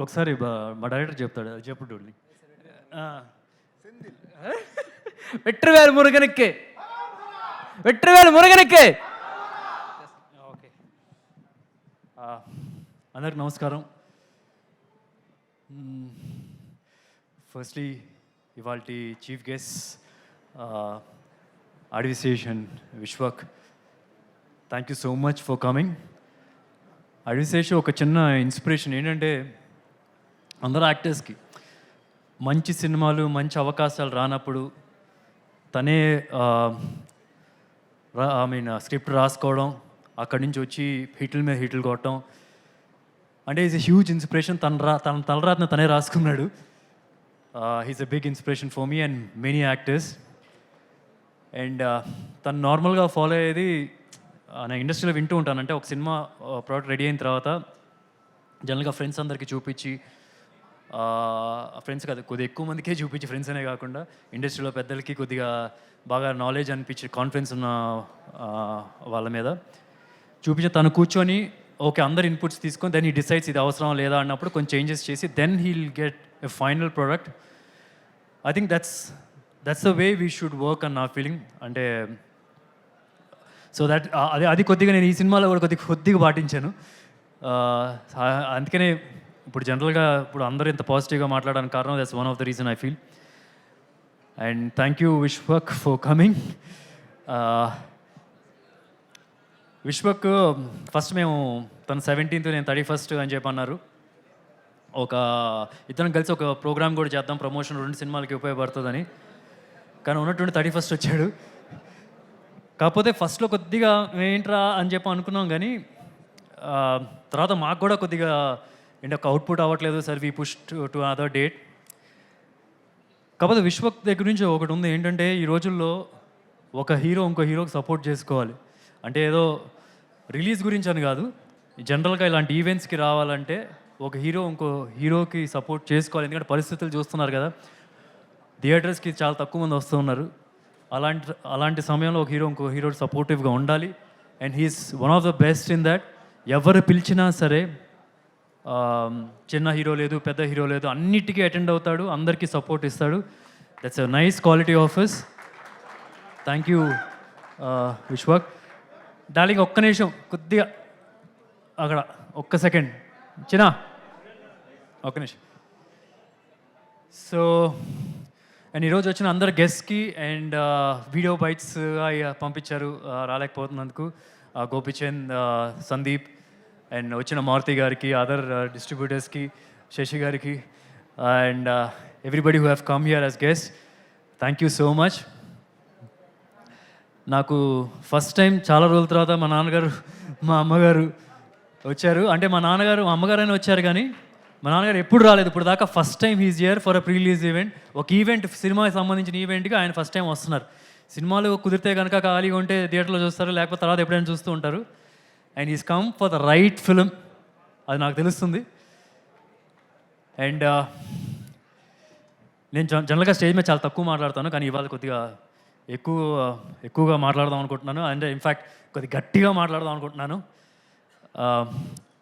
ఒకసారి మా డైరెక్టర్ చెప్తాడు, అది చెప్పుడు వెట్రివేలు మురుగనిక్కే, వెట్రివేలు మురుగనిక్కే. ఓకే, అందరికి నమస్కారం. ఫస్ట్లీ ఇవాళ chief guest Adivi Sesh and Vishwak, thank you so much for coming. Adivi Sesh ఒక చిన్న ఇన్స్పిరేషన్ ఏంటంటే, అందరూ యాక్టర్స్కి మంచి సినిమాలు మంచి అవకాశాలు రానప్పుడు తనే స్క్రిప్ట్ రాసుకోవడం, అక్కడి నుంచి వచ్చి హిట్ల మీద హిట్లు కొట్టడం అంటే ఈజ్ ఎ హ్యూజ్ ఇన్స్పిరేషన్. తన తలరాతను తనే రాసుకున్నాడు. He's a big inspiration for me and many actors. And తను నార్మల్గా ఫాలో అయ్యేది నా ఇండస్ట్రీలో వింటూ ఉంటాను. అంటే ఒక సినిమా ప్రోడక్ట్ రెడీ అయిన తర్వాత జనరల్గా ఫ్రెండ్స్ అందరికీ చూపించి, ఫ్రెండ్స్ కాదు కొద్దిగా ఎక్కువ మందికే చూపించి, ఫ్రెండ్స్ అనే కాకుండా ఇండస్ట్రీలో పెద్దలకి కొద్దిగా బాగా నాలెడ్జ్ అనిపించి కాన్ఫిడెన్స్ ఉన్న వాళ్ళ మీద చూపించి తను కూర్చొని ఓకే అందరు ఇన్పుట్స్ తీసుకొని దెన్ హీ డిసైడ్స్ ఇది అవసరం లేదా అన్నప్పుడు కొంచెం చేంజెస్ చేసి then he'll get a final product. I think that's the way we should work అన్న నా ఫీలింగ్. అంటే సో దట్ అది కొద్దిగా నేను ఈ సినిమాలో కూడా కొద్దిగా పాటించాను. అందుకనే ఇప్పుడు జనరల్గా ఇప్పుడు అందరూ ఇంత పాజిటివ్గా మాట్లాడడానికి కారణం that's one of the reason I feel. And thank you Vishwak for coming. Vishwak first మేము తను 17th నేను 31st అని చెప్పి అన్నారు. ఇద్దరం కలిసి ఒక ప్రోగ్రామ్ కూడా చేద్దాం, ప్రమోషన్ 2 సినిమాలకి ఉపయోగపడుతుందని. కానీ ఉన్నటువంటి 31st వచ్చాడు. కాకపోతే ఫస్ట్లో కొద్దిగా ఏంట్రా అని చెప్పి అనుకున్నాం, కానీ తర్వాత మాకు కూడా కొద్దిగా ఏంటి ఒక అవుట్పుట్ అవ్వట్లేదు, సరే we push to another date. కాకపోతే విశ్వక్ దగ్గర నుంచి ఒకటి ఉంది ఏంటంటే, ఈ రోజుల్లో ఒక హీరో ఇంకో హీరోకి సపోర్ట్ చేసుకోవాలి. అంటే ఏదో రిలీజ్ గురించి అని కాదు, జనరల్గా ఇలాంటి ఈవెంట్స్కి రావాలంటే ఒక హీరో ఇంకో హీరోకి సపోర్ట్ చేసుకోవాలి. ఎందుకంటే పరిస్థితులు చూస్తున్నారు కదా, థియేటర్స్కి చాలా తక్కువ మంది వస్తూ ఉన్నారు. అలాంటి సమయంలో ఒక హీరో ఇంకో హీరో సపోర్టివ్గా ఉండాలి. And he's one of the best in that. ఎవరు పిలిచినా సరే, చిన్న హీరో లేదు పెద్ద హీరో లేదు, అన్నిటికీ అటెండ్ అవుతాడు, అందరికీ సపోర్ట్ ఇస్తాడు. That's a nice quality of his. Thank you Vishwak. Darling ఒక్క నిమిషం, కొద్దిగా అక్కడ ఒక్క సెకండ్ చిన్న ఒక్క నిమిషం. సో అండ్ ఈరోజు వచ్చిన అందరు గెస్ట్కి అండ్ వీడియో బైట్స్ పంపించారు రాలేకపోతున్నందుకు, గోపిచంద్, సందీప్ అండ్ వచ్చిన మారుతి గారికి, అదర్ డిస్ట్రిబ్యూటర్స్కి, శశి గారికి and everybody who have come here as guest, thank you so much. నాకు ఫస్ట్ టైం చాలా రోజుల తర్వాత మా నాన్నగారు మా అమ్మగారు వచ్చారు. అంటే మా నాన్నగారు మా అమ్మగారు అయినా వచ్చారు, కానీ మా నాన్నగారు ఎప్పుడు రాలేదు ఇప్పుడు దాకా. First time he's here for a pre release event. ఒక ఈవెంట్, సినిమాకి సంబంధించిన ఈవెంట్కి ఆయన ఫస్ట్ టైం వస్తున్నారు. సినిమాలు కుదిరితే కనుక ఖాళీగా ఉంటే థియేటర్లో చూస్తారు, లేకపోతే తర్వాత ఎప్పుడైనా చూస్తూ ఉంటారు. And is come for the right film, అది నాకు తెలుస్తుంది. అండ్ నేను జనరల్గా స్టేజ్ మీద చాలా తక్కువ మాట్లాడతాను, కానీ ఇవాళ కొద్దిగా ఎక్కువగా మాట్లాడదాం అనుకుంటున్నాను. అండ్ ఇన్ఫ్యాక్ట్ కొద్దిగా గట్టిగా మాట్లాడదాం అనుకుంటున్నాను.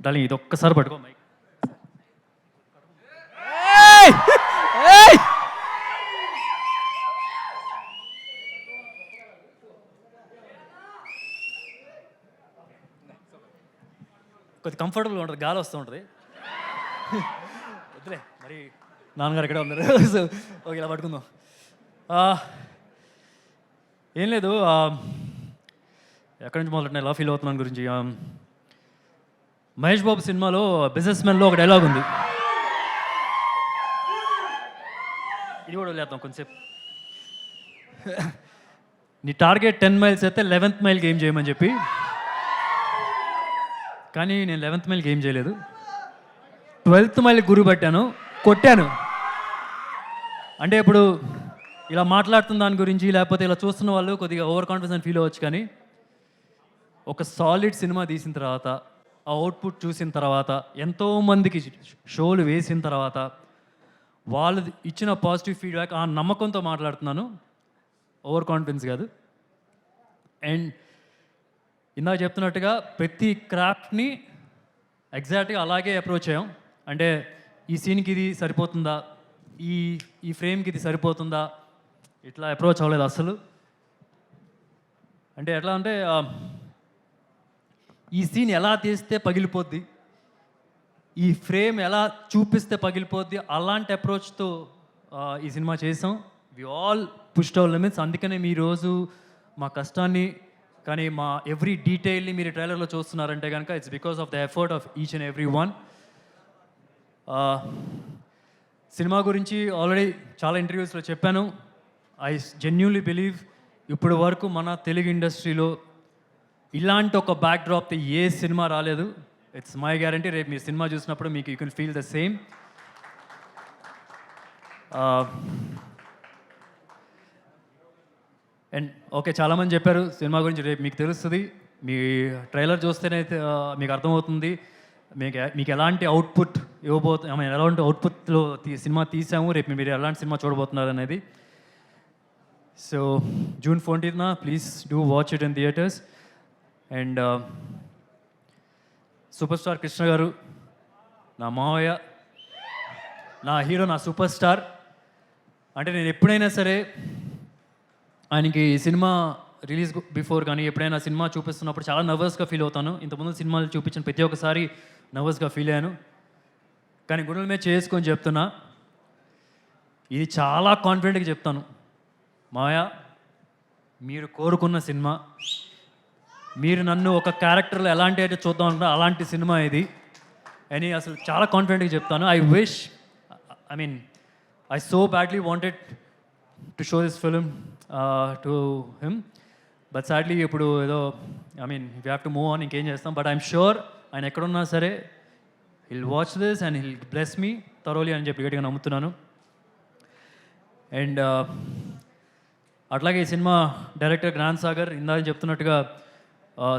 డార్లింగ్ ఇది ఒక్కసారి పట్టుకో మైక్. కొద్దిగా కంఫర్టబుల్గా ఉంటుంది, గాలి వస్తూ ఉంటుంది. వద్దులే మరి, నాన్నగారు ఎక్కడే ఉన్నారు. సో ఓకే, ఇలా పట్టుకుందాం. ఏం లేదు, ఎక్కడి నుంచి మొదలెట్టిన ఎలా ఫీల్ అవుతున్నాను గురించి. మహేష్ బాబు సినిమాలో బిజినెస్ మ్యాన్లో ఒక డైలాగ్ ఉంది, ఇది కూడా వదిలేద్దాం కొంచెంసేపు. నీ టార్గెట్ 10 మైల్స్ అయితే 11th మైల్కి ఏం చేయమని చెప్పి. కానీ నేను 11th మైల్కి ఏం చేయలేదు, 12th మైల్కి గురి పట్టాను, కొట్టాను. అంటే ఇప్పుడు ఇలా మాట్లాడుతున్న దాని గురించి, లేకపోతే ఇలా చూస్తున్న వాళ్ళు కొద్దిగా ఓవర్ కాన్ఫిడెన్స్ ఫీల్ అవ్వచ్చు, కానీ ఒక సాలిడ్ సినిమా తీసిన తర్వాత, ఆ అవుట్పుట్ చూసిన తర్వాత, ఎంతోమందికి షోలు వేసిన తర్వాత వాళ్ళు ఇచ్చిన పాజిటివ్ ఫీడ్బ్యాక్, ఆ నమ్మకంతో మాట్లాడుతున్నాను, ఓవర్ కాన్ఫిడెన్స్ కాదు. అండ్ ఇందాక చెప్తున్నట్టుగా ప్రతి క్రాఫ్ట్ని ఎగ్జాక్ట్గా అలాగే అప్రోచ్ అయ్యాం. అంటే ఈ సీన్కి ఇది సరిపోతుందా, ఈ ఈ ఫ్రేమ్కి ఇది సరిపోతుందా, ఇట్లా అప్రోచ్ అవ్వలేదు అసలు. అంటే ఎట్లా అంటే ఈ సీన్ ఎలా తీస్తే పగిలిపోద్ది, ఈ ఫ్రేమ్ ఎలా చూపిస్తే పగిలిపోద్ది, అలాంటి అప్రోచ్తో ఈ సినిమా చేసాం. We all pushed our limits. అందుకనే మీ రోజు మా కష్టాన్ని కానీ మా ఎవ్రీ డీటెయిల్ని మీరు ట్రైలర్లో చూస్తున్నారంటే కనుక it's because of the effort of each and every one. Cinema గురించి ఆల్రెడీ చాలా ఇంటర్వ్యూస్లో చెప్పాను. ఐ జెన్యూన్లీ బిలీవ్ ఇప్పటి వరకు మన తెలుగు ఇండస్ట్రీలో ఇలాంటి ఒక బ్యాక్ డ్రాప్తో ఏ సినిమా రాలేదు. It's my guarantee. రేపు మీరు సినిమా చూసినప్పుడు మీకు you can feel the same. And okay, చాలామంది చెప్పారు సినిమా గురించి, రేపు మీకు తెలుస్తుంది. మీ ట్రైలర్ చూస్తేనే మీకు అర్థమవుతుంది మీకు ఎలాంటి అవుట్పుట్ ఎలాంటి అవుట్పుట్లో సినిమా తీసాము, రేపు మీరు ఎలాంటి సినిమా చూడబోతున్నారు అనేది. So June 14th please do watch it in theatres. And super star Krishna గారు నా మావయ్య, నా హీరో, నా సూపర్ స్టార్. అంటే నేను ఎప్పుడైనా సరే ఆయనకి సినిమా రిలీజ్ బిఫోర్ కానీ ఎప్పుడైనా సినిమా చూపిస్తున్నప్పుడు చాలా నర్వస్గా ఫీల్ అవుతాను. ఇంతకుముందు సినిమాలు చూపించిన ప్రతి ఒక్కసారి నర్వస్గా ఫీల్ అయ్యాను. కానీ గుండెల మీద చేసుకొని చెప్తున్నా, ఇది చాలా కాన్ఫిడెంట్గా చెప్తాను, మాయా మీరు కోరుకున్న సినిమా, మీరు నన్ను ఒక క్యారెక్టర్లో ఎలాంటి అయితే చూద్దాం అనుకుంటా అలాంటి సినిమా ఇది అని అసలు చాలా కాన్ఫిడెంట్గా చెప్తాను. I so badly wanted to show this film to him, but sadly ఇప్పుడు ఏదో we have to move on, ఇంకేం చేస్తాం. బట్ ఐఎమ్ షూర్ ఆయన ఎక్కడున్నా సరే he'll watch this and he'll bless me thoroughly అని చెప్పి గట్టిగా నమ్ముతున్నాను. అండ్ అట్లాగే ఈ సినిమా డైరెక్టర్ జ్ఞాన్ సాగర్ ఇందాక చెప్తున్నట్టుగా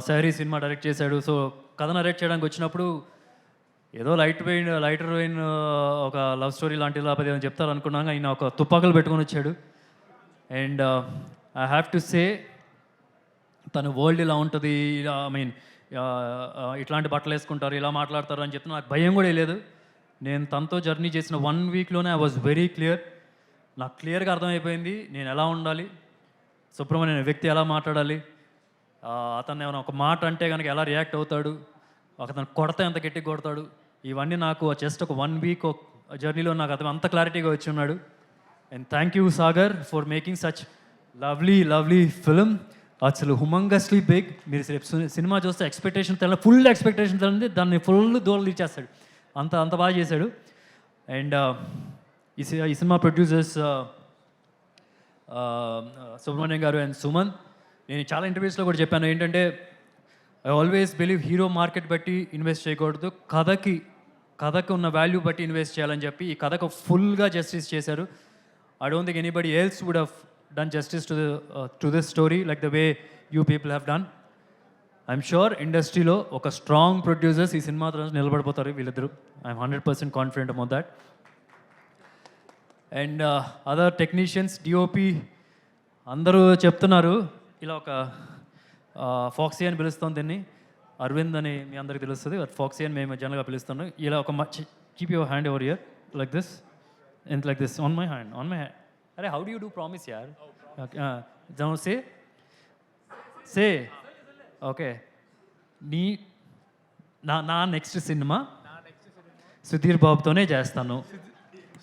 సహరీ సినిమా డైరెక్ట్ చేశాడు. సో కథ నరేట్ చేయడానికి వచ్చినప్పుడు ఏదో లైటర్ వెయిన్ ఒక లవ్ స్టోరీ లాంటి లేకపోతే ఏమైనా చెప్తారు అనుకున్నాను. ఆయన ఒక తుపాకులు పెట్టుకొని వచ్చాడు. And I have to say తన వరల్డ్ ఇలా ఉంటుంది, ఇట్లాంటి బట్టలు వేసుకుంటారు, ఇలా మాట్లాడతారు అని చెప్తే నాకు భయం కూడా లేదు. నేను తనతో జర్నీ చేసిన 1 వీక్లోనే ఐ వాజ్ వెరీ క్లియర్. నాకు క్లియర్గా అర్థమైపోయింది నేను ఎలా ఉండాలి, సుబ్రహ్మణ్యం వ్యక్తి ఎలా మాట్లాడాలి, అతను ఏమైనా ఒక మాట అంటే కనుక ఎలా రియాక్ట్ అవుతాడు, అతను కొడతా ఎంత గట్టిగా కొడతాడు, ఇవన్నీ నాకు జస్ట్ ఒక 1 వీక్ జర్నీలో నాకు అతను అంత క్లారిటీగా వచ్చి ఉన్నాడు. And thank you Sagar for making such lovely film. అసలు హుమంగస్లీ బిగ్. మీరు సినిమా చూస్తే ఫుల్ ఎక్స్పెక్టేషన్ తెలియదు, దాన్ని ఫుల్ దూరం ఇచ్చేస్తాడు, అంత బాగా చేశాడు. అండ్ ఈ సినిమా ప్రొడ్యూసర్స్ సుబ్రహ్మణ్యం గారు అండ్ సుమన్. నేను చాలా ఇంటర్వ్యూస్లో కూడా చెప్పాను ఏంటంటే I always believe hero market బట్టి ఇన్వెస్ట్ చేయకూడదు, కథకు ఉన్న వాల్యూ బట్టి ఇన్వెస్ట్ చేయాలని చెప్పి ఈ కథకు ఫుల్గా జస్టిస్ చేశారు. I don't think anybody else would have done justice to this story like the way you people have done. I'm sure ఇండస్ట్రీలో ఒక స్ట్రాంగ్ ప్రొడ్యూసర్స్ ఈ సినిమా తర్వాత నిలబడిపోతారు వీళ్ళిద్దరు. I'm 100% confident about that. And other technicians, DOP అందరూ చెప్తున్నారు ఇలా ఒక ఫాక్సీ అని పిలుస్తాం దీన్ని, అరవింద్ అని మీ అందరికి తెలుస్తుంది, ఫాక్సీ అని మేము జనరల్గా పిలుస్తున్నాం. ఇలా ఒక keep your hand over ear like this and like this on my hand. అరే how do you do promise యార్? Say okay. నా నెక్స్ట్ సినిమా సుధీర్ బాబుతోనే చేస్తాను.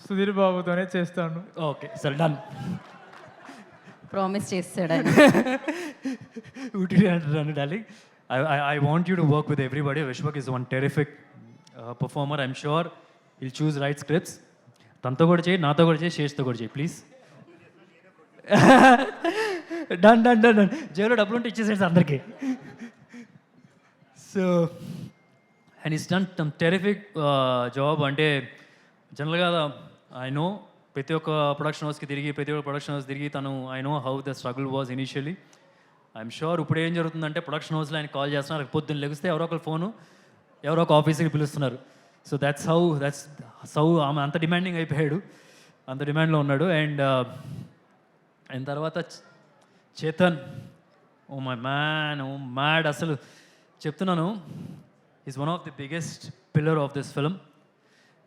సుధీర్ బాబుతోనే చేస్తాను. ఓకే సరే డన్. ప్రామిస్ చేస్తాడని. Darling, I want you to work with everybody. Vishwak is one terrific performer. I'm sure he'll choose right scripts. తనతో కూడా చేయి, నాతో కూడా చేయి, శేష్తో కూడా చేయి ప్లీజ్. డన్. జేబులో డబ్బులు ఉంటే ఇచ్చేసేసి అందరికీ. So and is done some terrific job. అంటే జనరల్గా ఐ నో ప్రతి ఒక్క ప్రొడక్షన్ హౌస్కి తిరిగి తను I know how the struggle was initially. I'm sure ఇప్పుడు ఏం జరుగుతుందంటే ప్రొడక్షన్ హౌస్లో ఆయన కాల్ చేస్తున్నారు, పొద్దున్న లెగిస్తే ఎవరో ఒకరు ఫోను, ఎవరో ఒక ఆఫీస్కి పిలుస్తున్నారు. సో దట్స్ హౌ ఆమె అంత డిమాండింగ్ అయిపోయాడు, అంత డిమాండ్లో ఉన్నాడు. అండ్ తర్వాత Chetan, oh my man, oh mad, అసలు చెప్తున్నాను is one of the biggest pillar of this film.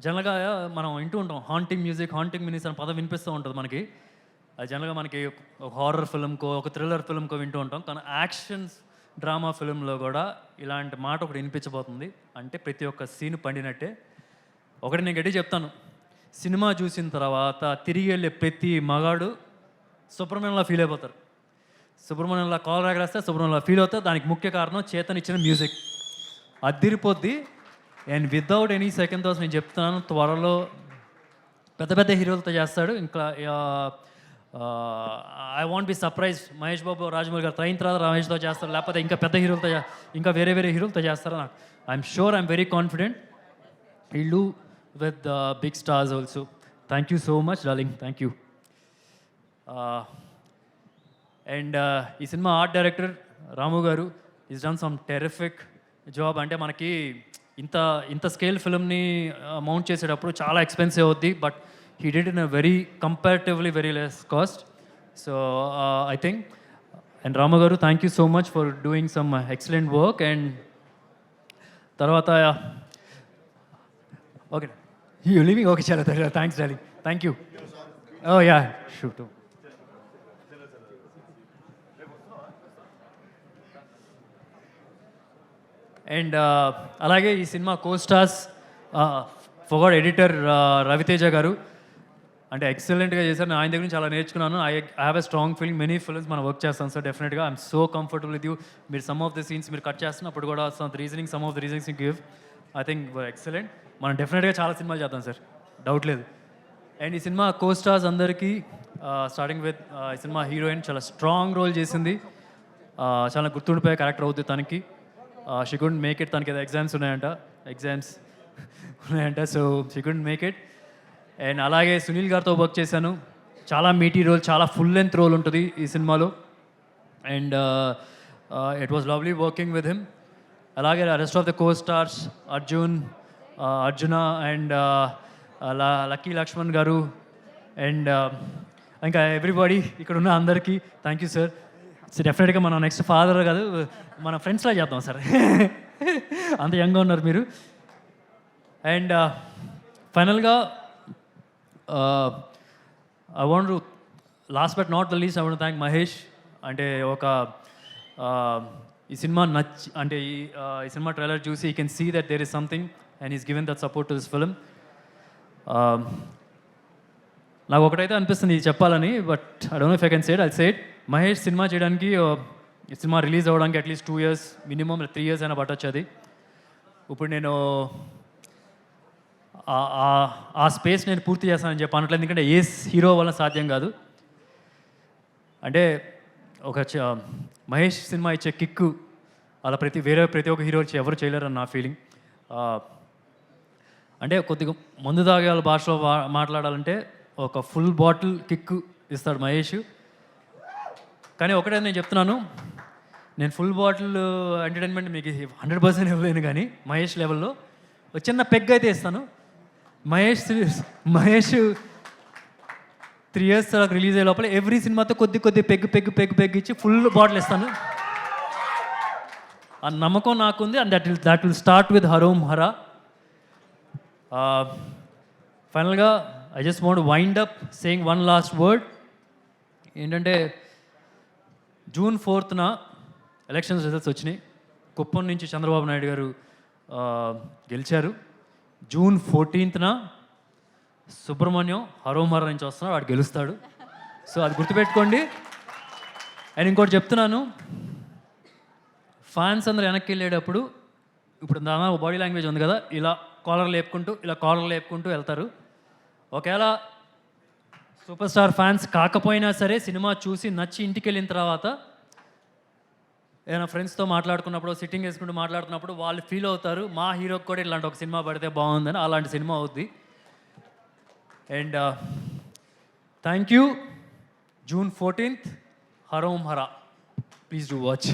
జనరల్గా మనం వింటూ ఉంటాం హాంటింగ్ మ్యూజిక్ అనే పదం వినిపిస్తూ ఉంటుంది మనకి. అది జనరల్గా మనకి ఒక హారర్ ఫిల్మ్కో ఒక థ్రిల్లర్ ఫిల్మ్కో వింటూ ఉంటాం. కానీ యాక్షన్స్ డ్రామా ఫిల్మ్లో కూడా ఇలాంటి మాట ఒకటి వినిపించబోతుంది. అంటే ప్రతి ఒక్క సీన్ పండినట్టే. ఒకటి నేను గట్టి చెప్తాను, సినిమా చూసిన తర్వాత తిరిగి వెళ్ళే ప్రతి మగాడు సుబ్రహ్మణ్యంలా ఫీల్ అయిపోతారు. సుబ్రహ్మణ్యంలా కాల్ రాగరేస్తే సుబ్రహ్మణ్యంలా ఫీల్ అవుతారు. దానికి ముఖ్య కారణం చేతన్ ఇచ్చిన మ్యూజిక్. అద్దిరిపోద్ది. And without any second thoughts నేను చెప్తున్నాను, త్వరలో పెద్ద పెద్ద హీరోలతో చేస్తాడు. ఇంకా I want be surprise Mahesh Babu Rajamouli garu అయిన తర్వాత రమేష్తో చేస్తారు, లేకపోతే ఇంకా పెద్ద హీరోలతో ఇంకా వేరే హీరోలతో చేస్తారు. నాకు I'm sure, I'm very confident will do with big stars also. Thank you so much darling, thank you. And ఈ సినిమా art director Ramu garu is done some terrific job. అంటే మనకి ఇంత స్కేల్ ఫిల్మ్ని మౌంట్ చేసేటప్పుడు చాలా ఎక్స్పెన్సివ్ అవుద్ది, but he did in a comparatively very less cost. So I think and Ramu garu thank you so much for doing some excellent work. And తర్వాత okay you living okay చాలా thanks darling, thank you. Oh yeah shoot. And అలాగే ఈ cinema costars ఫొగాడ్ editor Ravi Teja garu అంటే ఎక్సలెంట్గా చేశారు. నేను ఆయన దగ్గర నుంచి చాలా నేర్చుకున్నాను. I have a strong feeling many films మనం వర్క్ చేస్తాం సార్ డెఫినెట్గా. I'm so comfortable with you. మీరు సమ్ ఆఫ్ ద సీన్స్ మీరు కట్ చేస్తున్నప్పుడు కూడా some of the reasonings you give I think were excellent. మనం డెఫినెట్గా చాలా సినిమాలు చేద్దాం సార్, డౌట్ లేదు. అండ్ ఈ సినిమా కోస్టార్స్ అందరికీ స్టార్టింగ్ విత్ ఈ సినిమా హీరోయిన్ చాలా స్ట్రాంగ్ రోల్ చేసింది. చాలా గుర్తుండిపోయే క్యారెక్టర్ అవుతుంది తనకి. షీ కుడెంట్ మేక్ ఇట్, తనకి ఏదో ఎగ్జామ్స్ ఉన్నాయంట, so she couldn't make it. And అలాగే సునీల్ గారితో వర్క్ చేశాను. చాలా మీటీ రోల్, చాలా ఫుల్ లెంత్ రోల్ ఉంటుంది ఈ సినిమాలో. And it was lovely working with him. అలాగే rest of the costars Arjuna and Lucky Lakshman garu and ఇంకా ఎవ్రీబడి ఇక్కడ ఉన్న అందరికీ థ్యాంక్ యూ సార్. సో డెఫినెట్గా మనం నెక్స్ట్ ఫాదర్ కాదు మన ఫ్రెండ్స్లా చేద్దాం సార్. అంత యంగ్గా ఉన్నారు మీరు. అండ్ ఫైనల్గా I want to last but not the least I want thank Mahesh. అంటే ఈ సినిమా అంటే ఈ సినిమా ట్రైలర్ చూసి you can see that there is something and is given that support to this film. నాకు ఒకటైతే అనిపిస్తుంది ఇది చెప్పాలని, but I don't know if I can say it, I'll say it. Mahesh cinema చేయడానికి ఈ సినిమా రిలీజ్ అవ్వడానికి at least 2 years minimum 3 years అయినా పట్టొచ్చు. అది ఇప్పుడు నేను ఆ స్పేస్ నేను పూర్తి చేస్తానని చెప్పి అనట్లేదు, ఎందుకంటే ఏ హీరో వల్ల సాధ్యం కాదు. అంటే మహేష్ సినిమా ఇచ్చే కిక్కు అలా ప్రతి ఒక్క హీరో ఎవరు చేయలేరని నా ఫీలింగ్. అంటే కొద్దిగా మందు తాగే వాళ్ళ భాషలో మాట్లాడాలంటే ఒక ఫుల్ బాటిల్ కిక్ ఇస్తాడు మహేష్. కానీ ఒకటే నేను చెప్తున్నాను, నేను ఫుల్ బాటిల్ ఎంటర్టైన్మెంట్ మీకు 100% ఇవ్వలేను, కానీ మహేష్ లెవెల్లో ఒక చిన్న పెగ్ అయితే ఇస్తాను. మహేష్ 3 years తర్వాత రిలీజ్ అయ్యే లోపల ఎవ్రీ సినిమాతో కొద్ది పెగ్ ఇచ్చి ఫుల్ బాటిల్ ఇస్తాను. ఆ నమ్మకం నాకుంది. And that will start with Harom Hara. ఫైనల్గా I just want wind up saying one last word. ఏంటంటే June 4th ఎలక్షన్స్ రిజల్ట్స్ వచ్చినాయి. కుప్పం నుంచి చంద్రబాబు నాయుడు గారు గెలిచారు. June 14th సుబ్రహ్మణ్యం హరోమర నుంచి వస్తున్నాడు, వాడు గెలుస్తాడు. సో అది గుర్తుపెట్టుకోండి. అండ్ ఇంకోటి చెప్తున్నాను, ఫ్యాన్స్ అందరూ వెనక్కి వెళ్ళేటప్పుడు ఇప్పుడు దాని బాడీ లాంగ్వేజ్ ఉంది కదా, ఇలా కాలర్ లేపుకుంటూ వెళ్తారు. ఒకవేళ సూపర్ స్టార్ ఫ్యాన్స్ కాకపోయినా సరే సినిమా చూసి నచ్చి ఇంటికి వెళ్ళిన తర్వాత ఏదైనా ఫ్రెండ్స్తో మాట్లాడుకున్నప్పుడు సిట్టింగ్ వేసుకుంటూ మాట్లాడుతున్నప్పుడు వాళ్ళు ఫీల్ అవుతారు, మా హీరోకి కూడా ఇలాంటి ఒక సినిమా పడితే బాగుందని. అలాంటి సినిమా అవుద్ది. And thank you. June 14th Harom Hara. Please do watch.